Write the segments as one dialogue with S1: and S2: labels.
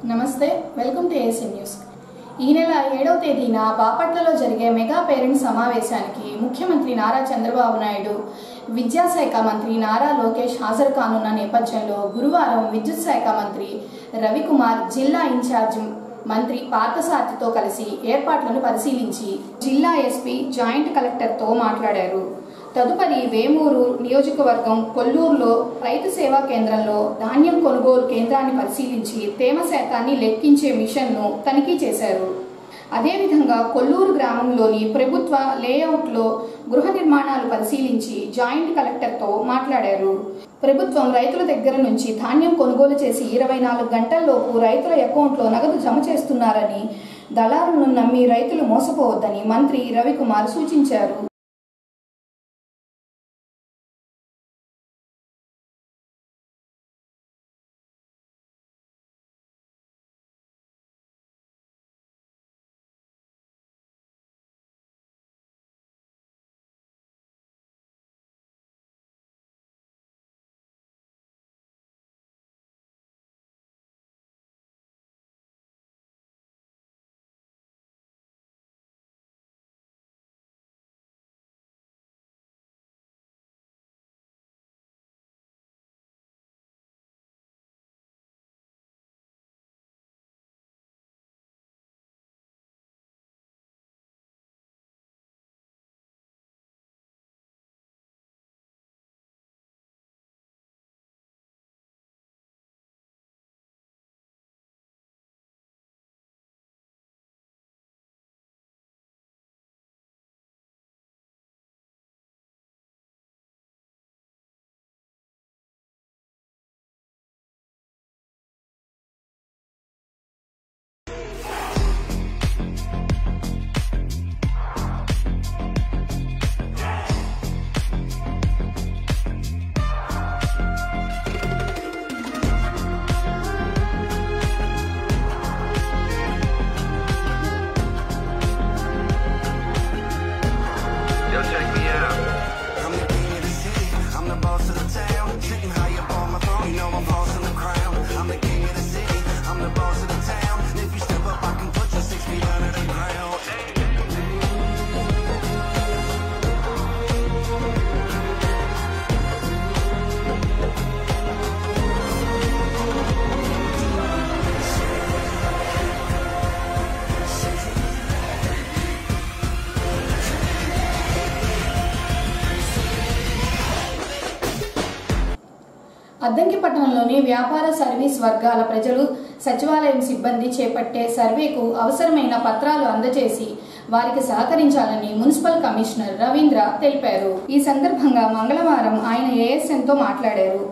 S1: నమస్తే, welcome to ASN news. ఈ నెల 7వ తేదీన బాపట్లలో జరిగే మెగా పేరెంట్స్ సమావేశానికి ముఖ్యమంత్రి నారా చంద్రబాబు నాయుడు, విద్యాశాఖ మంత్రి నారా లోకేష్ హాజరు కానున్న నేపథ్యంలో గురువారం విద్యుత్ శాఖ మంత్రి రవికుమార్ జిల్లా ఇన్ఛార్జ్ మంత్రి పార్థసారథితో కలిసి ఏర్పాట్లను పరిశీలించి జిల్లా ఎస్పీ, జాయింట్ కలెక్టర్తో మాట్లాడారు. తదుపరి వేమూరు నియోజకవర్గం కొల్లూరులో రైతు సేవా కేంద్రంలో ధాన్యం కొనుగోలు కేంద్రాన్ని పరిశీలించి తేమ శాతాన్ని లెక్కించే మిషన్ను తనిఖీ చేశారు. అదేవిధంగా కొల్లూరు గ్రామంలోని ప్రభుత్వ లేఅవుట్లో గృహ నిర్మాణాలు పరిశీలించి జాయింట్ కలెక్టర్తో మాట్లాడారు. ప్రభుత్వం రైతుల దగ్గర నుంచి ధాన్యం కొనుగోలు చేసి 24 గంటల్లోపు రైతుల అకౌంట్లో నగదు జమ చేస్తున్నారని, దళారులను నమ్మి రైతులు మోసపోవద్దని మంత్రి రవికుమార్ సూచించారు. అద్దంకిపట్నంలోని వ్యాపార సర్వీస్ వర్గాల ప్రజలు సచివాలయం సిబ్బంది చేపట్టే సర్వేకు అవసరమైన పత్రాలు అందజేసి వారికి సహకరించాలని మున్సిపల్ కమిషనర్ రవీంద్ర తెలిపారు. ఈ సందర్భంగా మంగళవారం ఆయన ఏఎస్ఎన్తో మాట్లాడారు.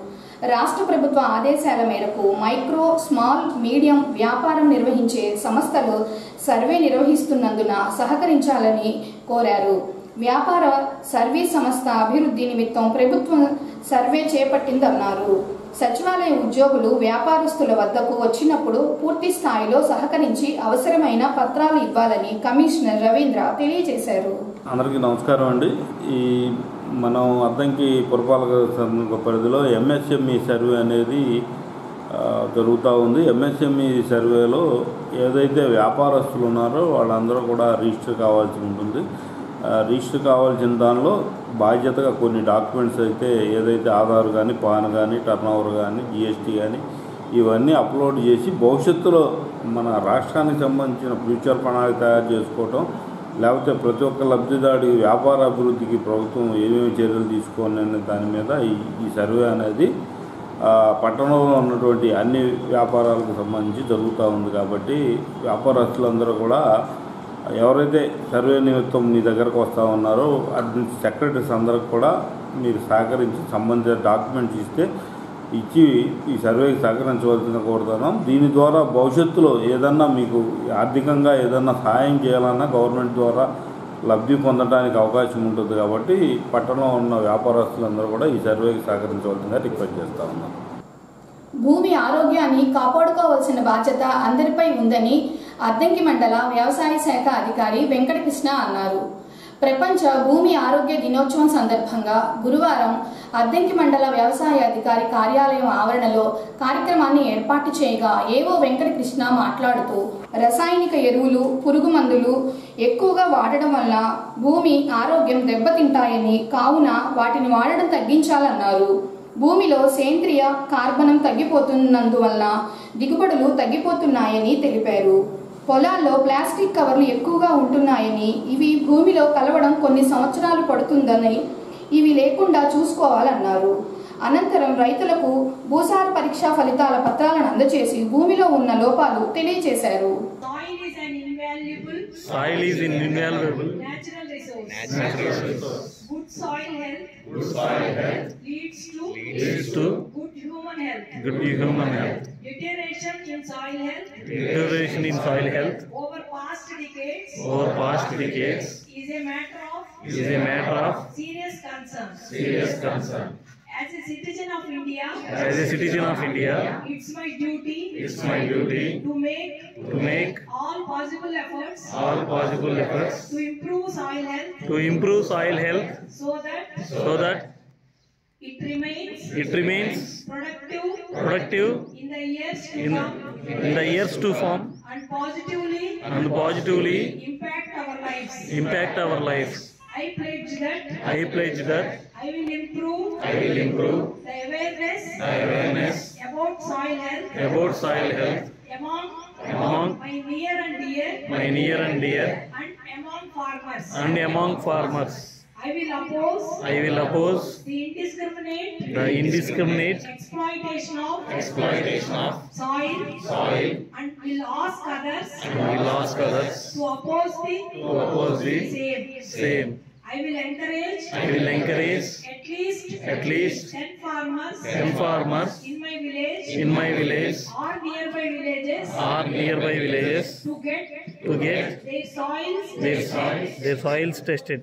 S1: రాష్ట్ర ప్రభుత్వ ఆదేశాల మేరకు మైక్రో, స్మాల్, మీడియం వ్యాపారం నిర్వహించే సంస్థలు సర్వే నిర్వహిస్తున్నందున సహకరించాలని కోరారు. వ్యాపార సర్వీస్ సంస్థ అభివృద్ధి నిమిత్తం ప్రభుత్వం సర్వే చేపట్టిందన్నారు. సచివాలయ ఉద్యోగులు వ్యాపారస్తుల వద్దకు వచ్చినప్పుడు పూర్తి స్థాయిలో సహకరించి అవసరమైన పత్రాలు ఇవ్వాలని కమిషనర్ రవీంద్ర తెలియజేశారు.
S2: అందరికీ నమస్కారం అండి. ఈ మనం అద్దంకి పురపాలక పరిధిలో ఎంఎస్ఎంఈ సర్వే అనేది జరుగుతూ ఉంది. ఎంఎస్ఎంఈ సర్వేలో ఏదైతే వ్యాపారస్తులు ఉన్నారో వాళ్ళందరూ కూడా రిజిస్టర్ కావాల్సి ఉంటుంది. రిజిస్టర్ కావాల్సిన దానిలో బాధ్యతగా కొన్ని డాక్యుమెంట్స్ అయితే ఏదైతే ఆధార్ కానీ, పాన్ కానీ, టర్న్ ఓవర్ కానీ, జిఎస్టీ కానీ ఇవన్నీ అప్లోడ్ చేసి భవిష్యత్తులో మన రాష్ట్రానికి సంబంధించిన ఫ్యూచర్ ప్రణాళిక తయారు చేసుకోవటం, లేకపోతే ప్రతి ఒక్క లబ్ధిదారుడి వ్యాపార అభివృద్ధికి ప్రభుత్వం ఏమేమి చర్యలు తీసుకోవాలనే దాని మీద ఈ సర్వే అనేది పట్టణంలో ఉన్నటువంటి అన్ని వ్యాపారాలకు సంబంధించి జరుగుతూ ఉంది. కాబట్టి వ్యాపారస్తులందరూ కూడా ఎవరైతే సర్వే నిమిత్తం మీ దగ్గరకు వస్తూ ఉన్నారో సెక్రటరీస్ అందరికి కూడా మీరు సహకరించి సంబంధిత డాక్యుమెంట్స్ ఇచ్చి ఈ సర్వేకి సహకరించవలసిన కోరుతున్నాం. దీని ద్వారా భవిష్యత్తులో ఏదన్నా మీకు ఆర్థికంగా ఏదన్నా సహాయం చేయాలన్నా గవర్నమెంట్ ద్వారా లబ్ధి పొందడానికి అవకాశం ఉంటుంది. కాబట్టి పట్టణంలో ఉన్న వ్యాపారస్తులందరూ కూడా ఈ సర్వేకి సహకరించవలసిందిగా రిక్వెస్ట్ చేస్తూ ఉన్నాం.
S1: భూమి ఆరోగ్యాన్ని కాపాడుకోవాల్సిన బాధ్యత అందరిపై ఉందని అద్దంకి మండల వ్యవసాయ శాఖ అధికారి వెంకటకృష్ణ అన్నారు. ప్రపంచ భూమి ఆరోగ్య దినోత్సవం సందర్భంగా గురువారం అద్దంకి మండల వ్యవసాయ అధికారి కార్యాలయం ఆవరణలో కార్యక్రమాన్ని ఏర్పాటు చేయగా ఏవో వెంకటకృష్ణ మాట్లాడుతూ రసాయనిక ఎరువులు, పురుగు మందులు ఎక్కువగా వాడడం వల్ల భూమి ఆరోగ్యం దెబ్బతింటాయని, కావున వాటిని వాడడం తగ్గించాలన్నారు. భూమిలో సేంద్రియ కార్బనం తగ్గిపోతున్నందువల్ల దిగుబడులు తగ్గిపోతున్నాయని తెలిపారు. పొలాల్లో ప్లాస్టిక్ కవర్లు ఎక్కువగా ఉంటున్నాయని, ఇవి భూమిలో కలవడం కొన్ని సంవత్సరాలు పడుతుందని, ఇవి లేకుండా చూసుకోవాలన్నారు. అనంతరం రైతులకు భూసార పరీక్షా ఫలితాల పత్రాలను అందజేసి భూమిలో ఉన్న లోపాలు తెలియజేశారు.
S3: Soil is an invaluable
S4: natural resource.
S3: Good
S4: soil health leads
S3: to
S4: good human health.
S3: good human health.
S4: Deterioration in soil health over past decades is a matter of serious concern. As a citizen of India, it's my duty to make all possible efforts to improve soil health so that it remains productive in the years to come and positively impact our lives. I pledge that I will improve the awareness about soil health among my near and dear and among farmers. I will oppose the indiscriminate exploitation of soil and will ask others to oppose the same. I will encourage at least 10 farmers in my village or nearby villages to get
S3: Their soils tested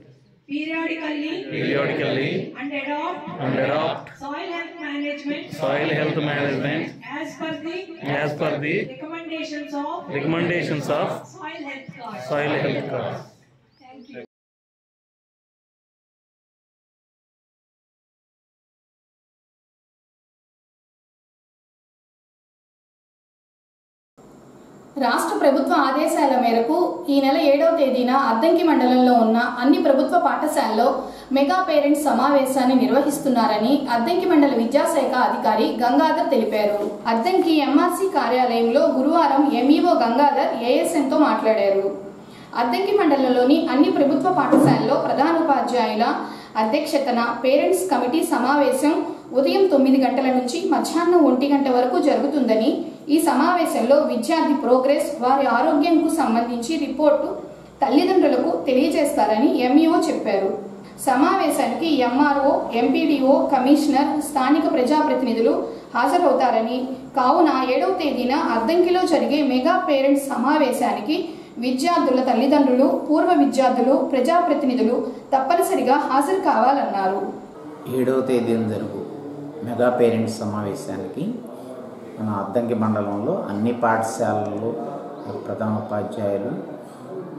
S4: periodically and adopt soil health management as per the recommendations of soil health card. Thank you.
S1: రాష్ట్ర ప్రభుత్వ ఆదేశాల మేరకు ఈ నెల 7వ తేదీన అద్దంకి మండలంలో ఉన్న అన్ని ప్రభుత్వ పాఠశాలల్లో మెగా పేరెంట్స్ సమావేశాన్ని నిర్వహిస్తున్నారని అద్దంకి మండల విద్యాశాఖ అధికారి గంగాధర్ తెలిపారు. అద్దంకి ఎంఆర్సీ కార్యాలయంలో గురువారం ఎంఈఓ గంగాధర్ ఏఎస్ఎన్తో మాట్లాడారు. అద్దంకి మండలంలోని అన్ని ప్రభుత్వ పాఠశాలల్లో ప్రధానోపాధ్యాయుల అధ్యక్షతన పేరెంట్స్ కమిటీ సమావేశం ఉదయం 9 గంటల నుంచి మధ్యాహ్నం 1 గంట వరకు జరుగుతుందని, ఈ సమావేశంలో విద్యార్థి ప్రోగ్రెస్, వారి ఆరోగ్యంకు సంబంధించి రిపోర్టు తల్లిదండ్రులకు తెలియజేస్తారని ఎంఈఓ చెప్పారు. సమావేశానికి ఎంఆర్ఓ, ఎంపీడీఓ, కమిషనర్, స్థానిక ప్రజాప్రతినిధులు హాజరవుతారని, కావున 7వ తేదీన అద్దంకిలో జరిగే మెగా పేరెంట్స్ సమావేశానికి విద్యార్థుల తల్లిదండ్రులు, పూర్వ విద్యార్థులు, ప్రజాప్రతినిధులు తప్పనిసరిగా హాజరు కావాలన్నారు.
S5: 7వ తేదీన జరుగు మెగా పేరెంట్స్ సమావేశానికి మన అద్దంకి మండలంలో అన్ని పాఠశాలల్లో ప్రధానోపాధ్యాయులు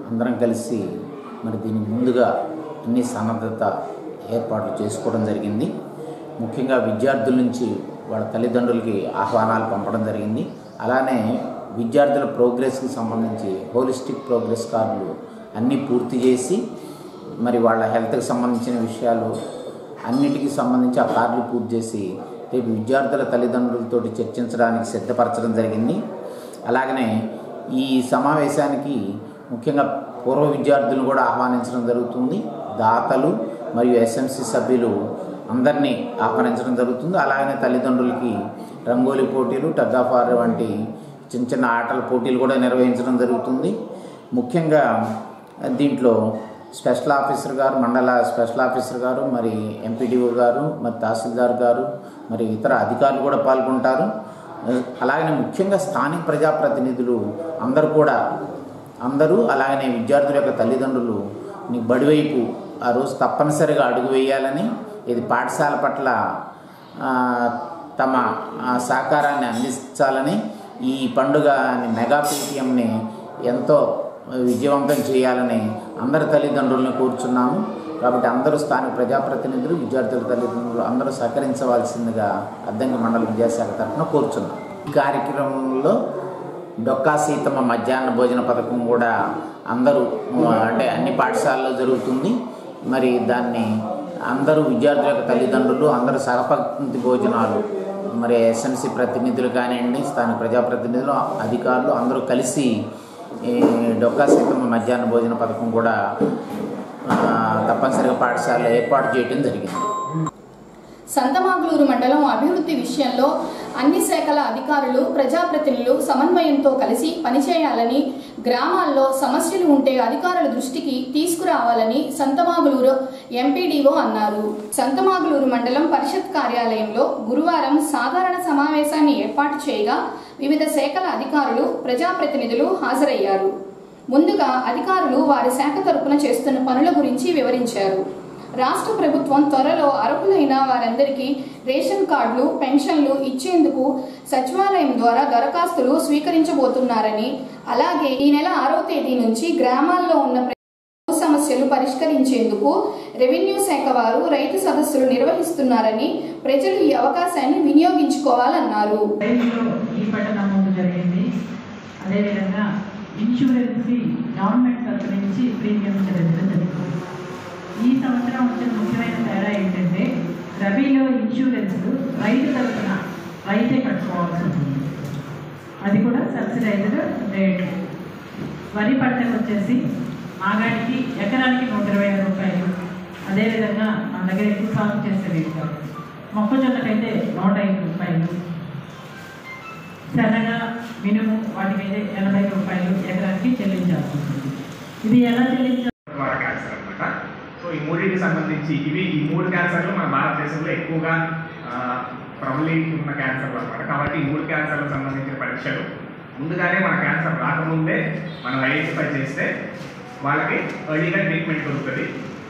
S5: అందరం కలిసి మరి దీనికి ముందుగా అన్ని సన్నద్ధత ఏర్పాట్లు చేసుకోవడం జరిగింది. ముఖ్యంగా విద్యార్థుల నుంచి వాళ్ళ తల్లిదండ్రులకి ఆహ్వానాలు పంపడం జరిగింది. అలానే విద్యార్థుల ప్రోగ్రెస్కి సంబంధించి హోలిస్టిక్ ప్రోగ్రెస్ కార్డులు అన్నీ పూర్తి చేసి మరి వాళ్ళ హెల్త్కి సంబంధించిన విషయాలు అన్నిటికీ సంబంధించి ఆ కార్డులు పూర్తి చేసి రేపు విద్యార్థుల తల్లిదండ్రులతో చర్చించడానికి సిద్ధపరచడం జరిగింది. అలాగనే ఈ సమావేశానికి ముఖ్యంగా పూర్వ విద్యార్థులను కూడా ఆహ్వానించడం జరుగుతుంది. దాతలు మరియు ఎస్ఎంసీ సభ్యులు అందరినీ ఆహ్వానించడం జరుగుతుంది. అలాగనే తల్లిదండ్రులకి రంగోలీ పోటీలు, టగ్ ఆఫ్ వార్ వంటి చిన్న చిన్న ఆటల పోటీలు కూడా నిర్వహించడం జరుగుతుంది. ముఖ్యంగా దీంట్లో స్పెషల్ ఆఫీసర్ గారు, మండల స్పెషల్ ఆఫీసర్ గారు, మరి ఎంపీడీఓ గారు, మరి తహసీల్దార్ గారు, మరి ఇతర అధికారులు కూడా పాల్గొంటారు. అలాగనే ముఖ్యంగా స్థానిక ప్రజాప్రతినిధులు అందరూ అలాగనే విద్యార్థుల యొక్క తల్లిదండ్రులు బడివైపు ఆ రోజు తప్పనిసరిగా అడుగు వేయాలని, ఇది పాఠశాల పట్ల తమ సహకారాన్ని అందించాలని, ఈ పండుగ మెగా పేటీఎంని ఎంతో విజయవంతం చేయాలని అందరి తల్లిదండ్రులను కోరుచున్నాము. కాబట్టి అందరూ స్థానిక ప్రజాప్రతినిధులు, విద్యార్థుల తల్లిదండ్రులు అందరూ సహకరించవలసిందిగా అద్దంకి మండల విద్యాశాఖ తరఫున కోరుచున్నాం. ఈ కార్యక్రమంలో డొక్కా సీతమ్మ మధ్యాహ్న భోజన పథకం కూడా అందరూ అంటే అన్ని పాఠశాలలో జరుగుతుంది. మరి దాన్ని అందరూ విద్యార్థుల యొక్క తల్లిదండ్రులు అందరూ సహపంక్తి భోజనాలు మరి ఎస్ఎంసీ ప్రతినిధులు కానివ్వండి, స్థానిక ప్రజాప్రతినిధులు, అధికారులు అందరూ కలిసి ఈ డొక్కా సీతమ్మ మధ్యాహ్న భోజన పథకం కూడా తప్పనిసరిగా పాఠశాలలో ఏర్పాటు చేయడం జరిగింది.
S1: సంతమాగులూరు మండలం అభివృద్ధి విషయంలో అన్ని శాఖల అధికారులు, ప్రజాప్రతినిధులు సమన్వయంతో కలిసి పనిచేయాలని, గ్రామాల్లో సమస్యలు ఉంటే అధికారుల దృష్టికి తీసుకురావాలని సంతమాగులూరు ఎంపీడీఓ అన్నారు. సంతమాగులూరు మండలం పరిషత్ కార్యాలయంలో గురువారం సాధారణ సమావేశాన్ని ఏర్పాటు చేయగా వివిధ శాఖల అధికారులు, ప్రజాప్రతినిధులు హాజరయ్యారు. ముందుగా అధికారులు వారి శాఖ తరపున చేస్తున్న పనుల గురించి వివరించారు. రాష్ట్ర ప్రభుత్వం త్వరలో అర్హులైన వారందరికీ రేషన్ కార్డులు, పెన్షన్లు ఇచ్చేందుకు సచివాలయం ద్వారా దరఖాస్తులు స్వీకరించబోతున్నారని, అలాగే ఈ నెల 6వ తేదీ నుంచి గ్రామాల్లో ఉన్న సమస్యలు పరిష్కరించేందుకు రెవెన్యూ శాఖ వారు రైతు సదస్సులు నిర్వహిస్తున్నారని, ప్రజలు ఈ అవకాశాన్ని వినియోగించుకోవాలన్నారు.
S4: అదేవిధంగా ఇన్సూరెన్స్ గవర్నమెంట్ తరఫు నుంచి ప్రీమియం చెల్లించడం జరుగుతుంది. ఈ సంవత్సరం వచ్చిన ముఖ్యమైన తేడా ఏంటంటే రబీలో ఇన్సూరెన్స్ రైతు తరఫున రైతే కట్టుకోవాల్సి ఉంటుంది. అది కూడా సబ్సిడైజ్డ్ రేట్. వరి పంటకు వచ్చేసి మాగాడికి ఎకరానికి 120 రూపాయలు. అదేవిధంగా మన దగ్గర ఎక్కువ సాగు చేసే రేటు. మొక్కజొన్నకైతే 105 రూపాయలు. శనగ, మినుము వాటికైతే 80 రూపాయలు ఎకరానికి చెల్లించాల్సి ఉంటుంది. ఇది ఎలా చెల్లించాలి?
S6: క్యాన్సర్ అనమాట. సో ఈ మూడింటికి సంబంధించి ఈ 3 క్యాన్సర్లు మన భారతదేశంలో ఎక్కువగా ప్రబలింగ్ ఉన్న క్యాన్సర్లు అనమాట. కాబట్టి ఈ 3 క్యాన్సర్లకు సంబంధించిన పరీక్షలు ముందుగానే మన క్యాన్సర్ రాకముందే మనం ఐడెంటిఫై చేస్తే వాళ్ళకి ఎర్లీగా ట్రీట్మెంట్ దొరుకుతుంది,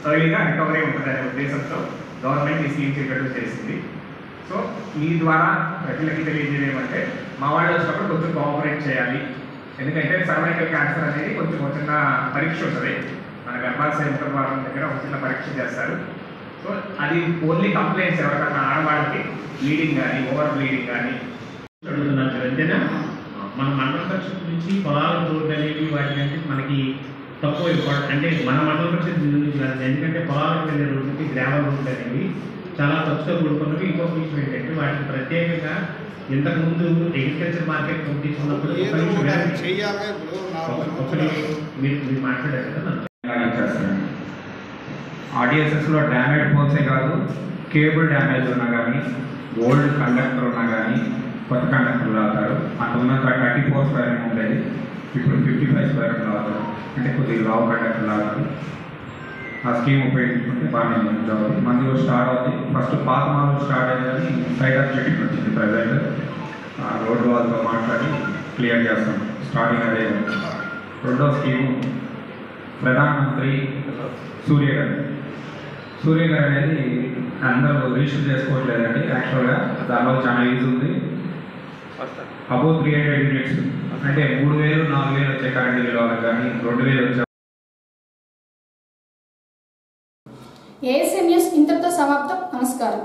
S6: ఎర్లీగా రికవరీ ఉంటుంది అనే ఉద్దేశంతో గవర్నమెంట్ ఈ స్కీమ్స్ ఇంట్రడ్యూస్ చేసింది. సో మీ ద్వారా ప్రజలకి తెలియజేయడం ఏమంటే మా వాళ్ళు వచ్చినప్పుడు కొంచెం కోఆపరేట్ చేయాలి. ఎందుకంటే సర్వైకల్ క్యాన్సర్ అనేది కొంచెం చిన్న పరీక్ష ఉంటుంది. మన గర్భాశయ ముఖద్వారం దగ్గర ఒక చిన్న పరీక్ష చేస్తారు. సో అది ఓన్లీ కంప్లైంట్స్ ఎవరికన్నా ఆడవాళ్ళకి బ్లీడింగ్ కానీ, ఓవర్ బ్లీడింగ్ కానీ
S7: అడుగుతున్నారు. అంతేనా మన మండల పరిషత్ నుంచి పొలాల రోడ్డు అనేవి వాటికంటే మనకి తక్కువ ఇంపార్టెంట్. అంటే మన మండల పరిషత్ నుంచి కాదు, ఎందుకంటే పొలాలకు వెళ్ళే రోడ్డుకి గ్రామల్ రోడ్లు అనేవి చాలా ఖర్చుతో కూడుకున్నవి. ఇంకొక విషయం ఏంటంటే వాటికి ప్రత్యేకంగా ఇంతకుముందు అగ్రికల్చర్ మార్కెట్ కంపెనీస్ ఉన్నప్పుడు మీరు మాట్లాడారు కదా.
S6: ఆడియన్సెస్లో డ్యామేజ్ పోల్సే కాదు, కేబుల్ డ్యామేజ్ ఉన్నా కానీ, ఓల్డ్ కండక్టర్ ఉన్నా కానీ కొత్త కండక్టర్లు అవుతారు. అంతకున్న 34 స్క్వేర్ ఉండేది, ఇప్పుడు 55 స్క్వేర్ అవుతారు. అంటే కొద్దిగా లావు కండక్టర్లు అవుతారు. ఆ స్కీమ్ ఉపయోగించుకుంటే బాగానే జరుగుతుంది. మంది స్టార్ట్ అవుతుంది. ఫస్ట్ పాత మాలు స్టార్ట్ అయ్యేది సైడ్ ఆఫ్ చెట్టింగ్ వచ్చింది. ప్రజెంట్ రోడ్డు వాళ్ళతో మాట్లాడి క్లియర్ చేస్తాం. స్టార్టింగ్ అదే. రెండో స్కీము ప్రధానమంత్రి సూర్యఘర్. సూర్యఘర్ అనేది అందరూ రిజిస్టర్ చేసుకోవట్లేదండి. యాక్చువల్గా దానివల్ల చాలా యూజ్ ఉంది. అబౌవ్ 300 యూనిట్స్ అంటే 3000, 4000 వచ్చే కరెంట్ బిల్ వాళ్ళకి కానీ 2000 వచ్చే.
S1: ఏఎస్ఎన్ న్యూస్ ఇంతటితో సమాప్తం. నమస్కారం.